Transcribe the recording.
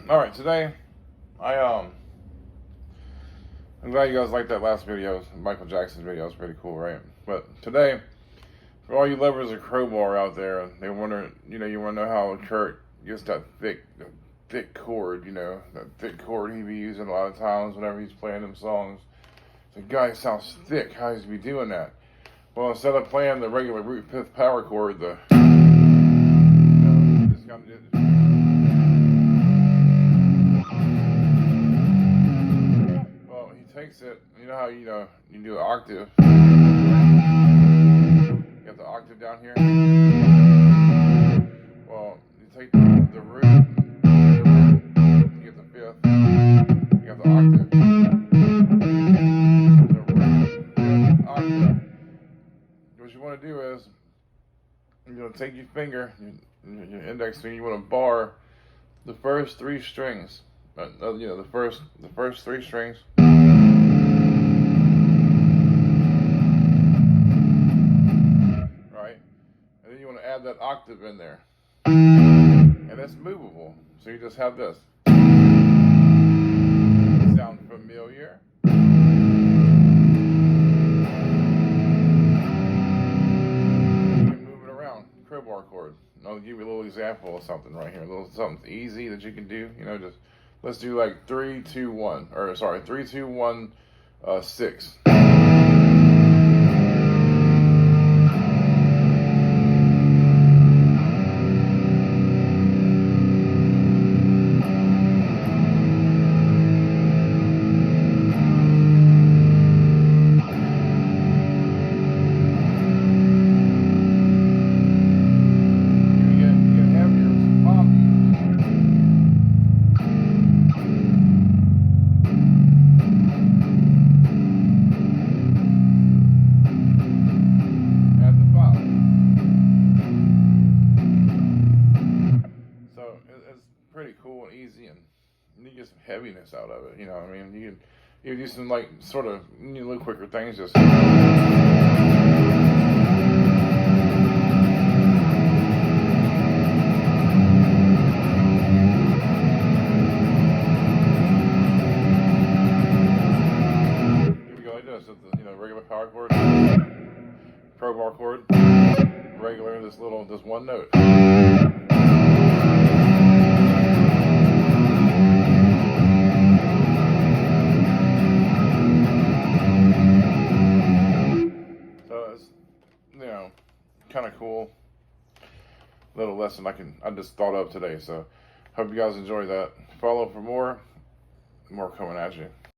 Alright, today, I'm glad you guys liked that last video. Michael Jackson's video was pretty cool, right? But today, for all you lovers of Crowbar out there, they wonder, you want to know how Kirk gets that thick chord, that thick chord he be using a lot of times whenever he's playing them songs. The guy sounds thick. How does he be doing that? Well, instead of playing the regular root fifth power chord, takes it, you know how you do an octave. You got the octave down here. Well, you take the root, you get the fifth, you got the octave. The root, the octave. What you want to do is you're going to take your finger, your index finger, you want to bar the first three strings. The first three strings. Add that octave in there, and it's movable, so you just have this. Sound familiar? You can move it around. Crowbar chord. I'll give you a little example of something right here, a little something easy that you can do. Just let's do like 3, 2, 1, or sorry, 3, 2, 1, 6. Pretty cool and easy, and you get some heaviness out of it. You can do some like sort of little quicker things. Just here we go like this. Regular power chord, crowbar chord, regular. This one note. Kind of cool little lesson I just thought of today. So hope you guys enjoy that. Follow for more coming at you.